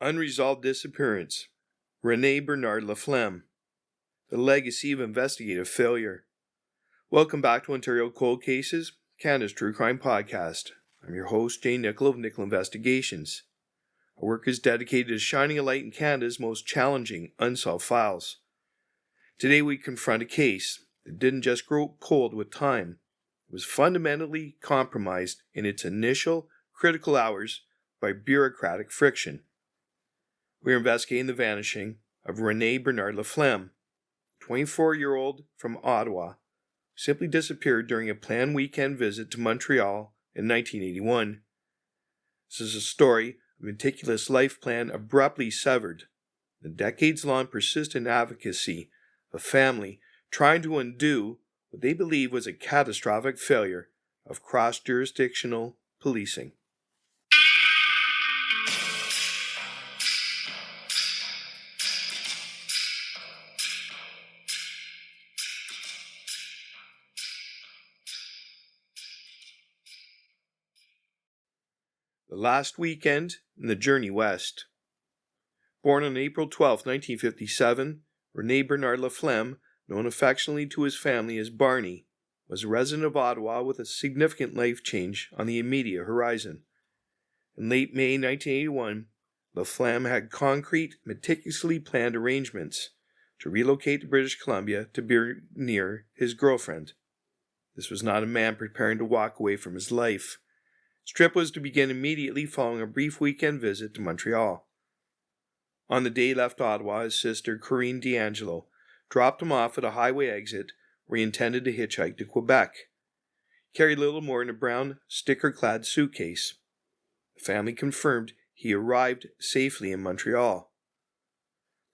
Unresolved disappearance. René Bernard Laflamme. The legacy of investigative failure. Welcome back to Ontario Cold Cases, Canada's True Crime Podcast. I'm your host, Jay Nicoll of Nicoll Investigations. Our work is dedicated to shining a light in Canada's most challenging unsolved files. Today we confront a case that didn't just grow cold with time. It was fundamentally compromised in its initial critical hours by bureaucratic friction. We are investigating the vanishing of René Bernard Laflamme, a 24-year-old from Ottawa, who simply disappeared during a planned weekend visit to Montreal in 1981. This is a story of meticulous life plan abruptly severed, the decades-long persistent advocacy of a family trying to undo what they believe was a catastrophic failure of cross-jurisdictional policing. The last weekend in the journey west. Born on April 12, 1957, René Bernard Laflamme, known affectionately to his family as Barney, was a resident of Ottawa with a significant life change on the immediate horizon. In late May 1981, Laflamme had concrete, meticulously planned arrangements to relocate to British Columbia to be near his girlfriend. This was not a man preparing to walk away from his life. His trip was to begin immediately following a brief weekend visit to Montreal. On the day he left Ottawa, his sister, Corinne D'Angelo, dropped him off at a highway exit where he intended to hitchhike to Quebec. He carried little more than a brown, sticker-clad suitcase. The family confirmed he arrived safely in Montreal.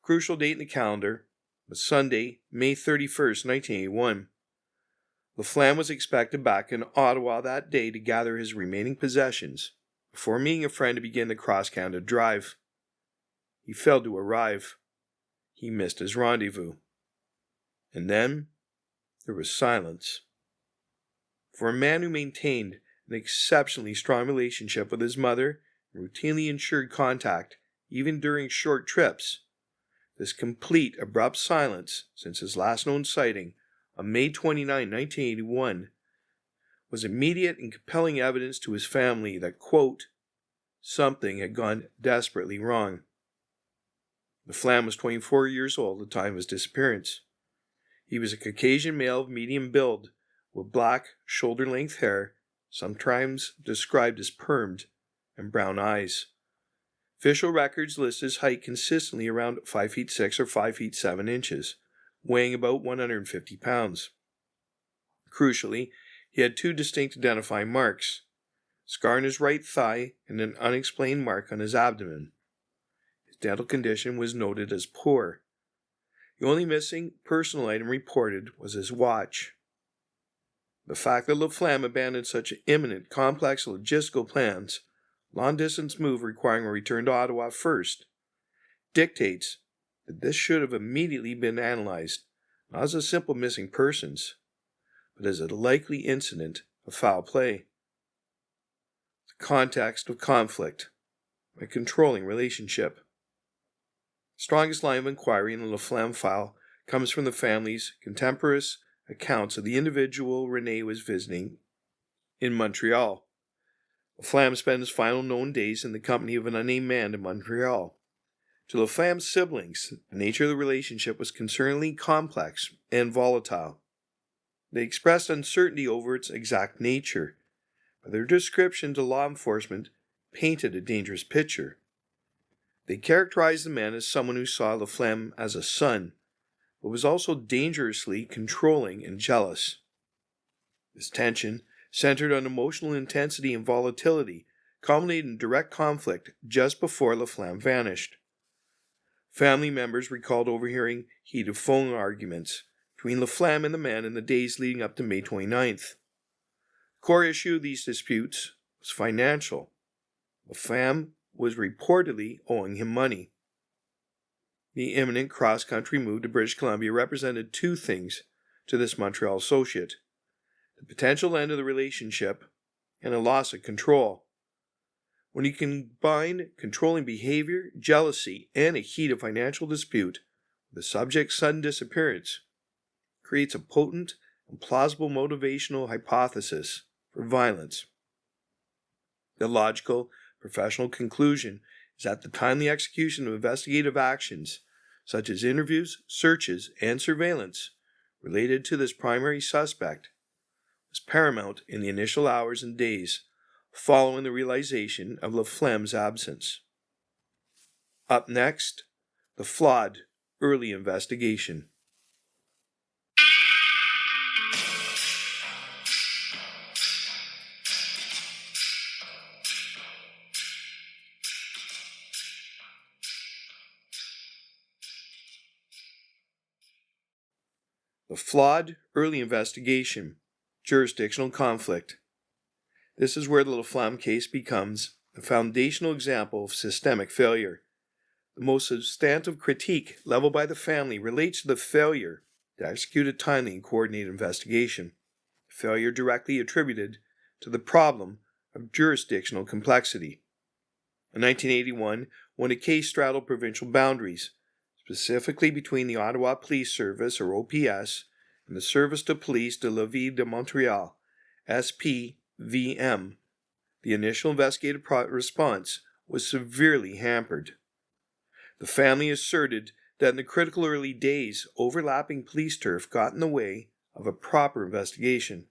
The crucial date in the calendar was Sunday, May 31st, 1981. Laflamme was expected back in Ottawa that day to gather his remaining possessions before meeting a friend to begin the cross-Canada drive. He failed to arrive. He missed his rendezvous. And then there was silence. For a man who maintained an exceptionally strong relationship with his mother and routinely ensured contact even during short trips, this complete, abrupt silence since his last known sighting on May 29, 1981, was immediate and compelling evidence to his family that, quote, something had gone desperately wrong. Laflamme was 24 years old at the time of his disappearance. He was a Caucasian male of medium build, with black, shoulder-length hair, sometimes described as permed, and brown eyes. Official records list his height consistently around 5 feet 6 or 5 feet 7 inches, weighing about 150 pounds. Crucially, he had two distinct identifying marks: a scar on his right thigh and an unexplained mark on his abdomen. His dental condition was noted as poor. The only missing personal item reported was his watch. The fact that Laflamme abandoned such imminent, complex logistical plans, long-distance move requiring a return to Ottawa first, dictates that this should have immediately been analyzed, not as a simple missing persons, but as a likely incident of foul play. The context of conflict, a controlling relationship. The strongest line of inquiry in the Laflamme file comes from the family's contemporaneous accounts of the individual René was visiting in Montreal. Laflamme spent his final known days in the company of an unnamed man in Montreal. To Laflamme's siblings, the nature of the relationship was concerningly complex and volatile. They expressed uncertainty over its exact nature, but their description to law enforcement painted a dangerous picture. They characterized the man as someone who saw Laflamme as a son, but was also dangerously controlling and jealous. This tension, centered on emotional intensity and volatility, culminated in direct conflict just before Laflamme vanished. Family members recalled overhearing heated phone arguments between Laflamme and the man in the days leading up to May 29th. The core issue of these disputes was financial. Laflamme was reportedly owing him money. The imminent cross-country move to British Columbia represented two things to this Montreal associate: the potential end of the relationship and a loss of control. When you combine controlling behavior, jealousy, and a heat of financial dispute with the subject's sudden disappearance, it creates a potent and plausible motivational hypothesis for violence. The logical, professional conclusion is that the timely execution of investigative actions, such as interviews, searches, and surveillance, related to this primary suspect, was paramount in the initial hours and days following the realization of Laflamme's absence. Up next, the flawed early investigation. The flawed early investigation, jurisdictional conflict. This is where the Laflamme case becomes a foundational example of systemic failure. The most substantive critique leveled by the family relates to the failure to execute a timely and coordinated investigation, failure directly attributed to the problem of jurisdictional complexity. In 1981, when a case straddled provincial boundaries, specifically between the Ottawa Police Service, or OPS, and the Service de Police de la Ville de Montreal, SPVM, the initial investigative response was severely hampered. The family asserted that in the critical early days, overlapping police turf got in the way of a proper investigation.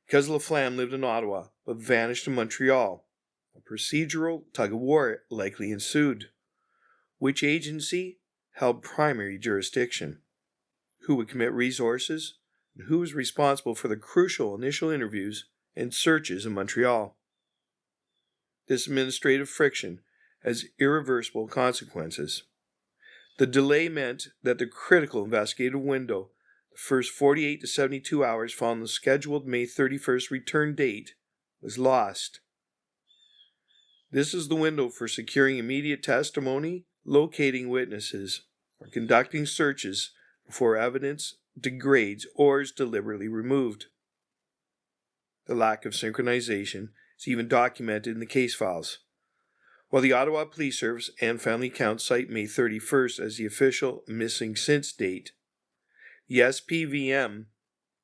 Because Laflamme lived in Ottawa but vanished in Montreal, a procedural tug-of-war likely ensued. Which agency held primary jurisdiction? Who would commit resources? And who was responsible for the crucial initial interviews and searches in Montreal? This administrative friction has irreversible consequences. The delay meant that the critical investigative window, the first 48 to 72 hours following the scheduled May 31st return date, was lost. This is the window for securing immediate testimony, locating witnesses, or conducting searches before evidence degrades or is deliberately removed. The lack of synchronization is even documented in the case files. While the Ottawa Police Service and Family Count cite May 31st as the official missing since date, the SPVM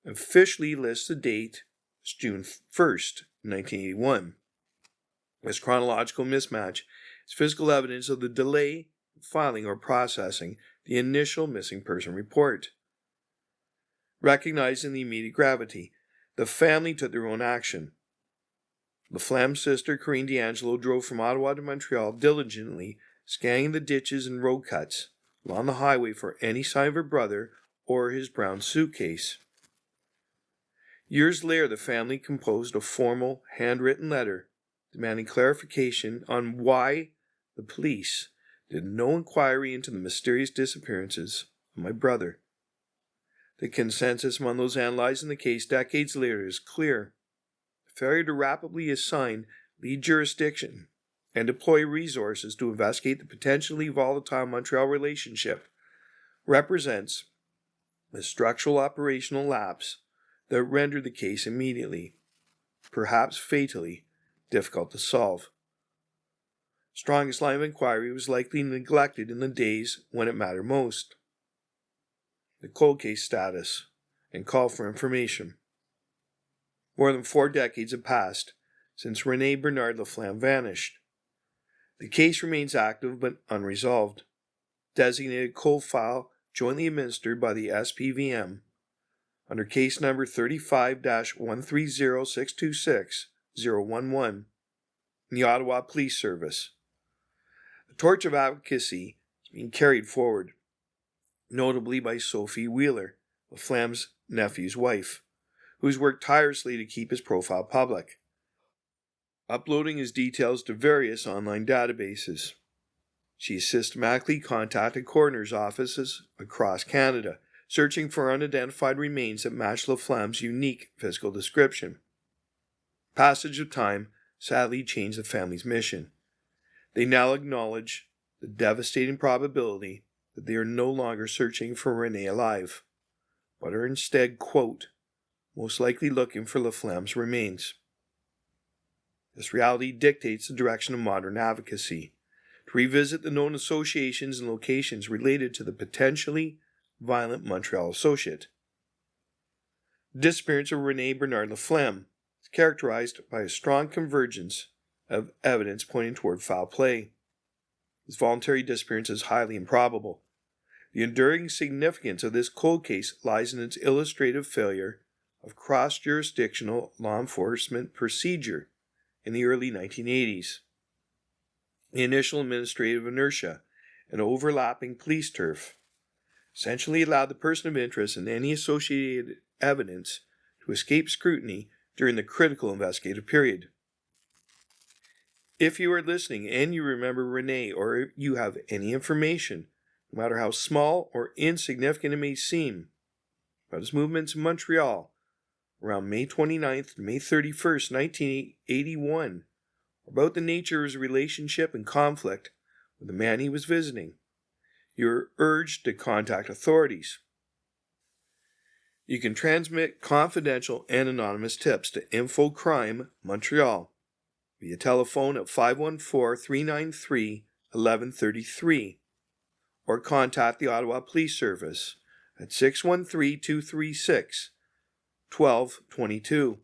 officially lists the date as June 1st, 1981. This chronological mismatch is physical evidence of the delay in filing or processing the initial missing person report. Recognizing the immediate gravity, the family took their own action. Laflamme's sister, Corinne D'Angelo, drove from Ottawa to Montreal diligently, scanning the ditches and road cuts along the highway for any sign of her brother or his brown suitcase. Years later, the family composed a formal, handwritten letter demanding clarification on why the police did no inquiry into the mysterious disappearances of my brother. The consensus among those analyzing the case decades later is clear. The failure to rapidly assign lead jurisdiction and deploy resources to investigate the potentially volatile Montreal relationship represents a structural operational lapse that rendered the case immediately, perhaps fatally, difficult to solve. Strongest line of inquiry was likely neglected in the days when it mattered most. The cold case status and call for information. More than 4 decades have passed since René Bernard Laflamme vanished. The case remains active but unresolved. Designated cold file jointly administered by the SPVM under case number 35-130626-011 in the Ottawa Police Service. The torch of advocacy is being carried forward, notably by Sophie Wheeler, Laflamme's nephew's wife, who has worked tirelessly to keep his profile public, uploading his details to various online databases. She systematically contacted coroner's offices across Canada, searching for unidentified remains that match Laflamme's unique physical description. Passage of time sadly changed the family's mission. They now acknowledge the devastating probability that they are no longer searching for René alive, but are instead, quote, most likely looking for Laflamme's remains. This reality dictates the direction of modern advocacy, to revisit the known associations and locations related to the potentially violent Montreal associate. The disappearance of René Bernard Laflamme is characterized by a strong convergence of evidence pointing toward foul play. His voluntary disappearance is highly improbable. The enduring significance of this cold case lies in its illustrative failure of cross-jurisdictional law enforcement procedure in the early 1980s. The initial administrative inertia and overlapping police turf essentially allowed the person of interest and any associated evidence to escape scrutiny during the critical investigative period. If you are listening and you remember René, or you have any information, no matter how small or insignificant it may seem, about his movements in Montreal around May 29th to May 31st, 1981, or about the nature of his relationship and conflict with the man he was visiting, you are urged to contact authorities. You can transmit confidential and anonymous tips to Info Crime Montreal via telephone at 514-393-1133 or contact the Ottawa Police Service at 613-236-1222.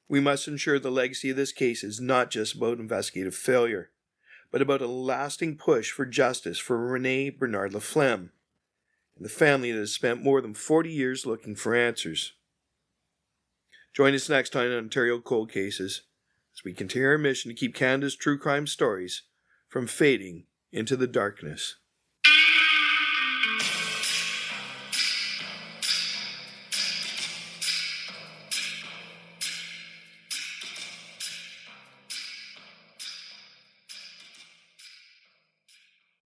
We must ensure the legacy of this case is not just about investigative failure, but about a lasting push for justice for René Bernard Laflamme and the family that has spent more than 40 years looking for answers. Join us next time on Ontario Cold Cases as we continue our mission to keep Canada's true crime stories from fading into the darkness.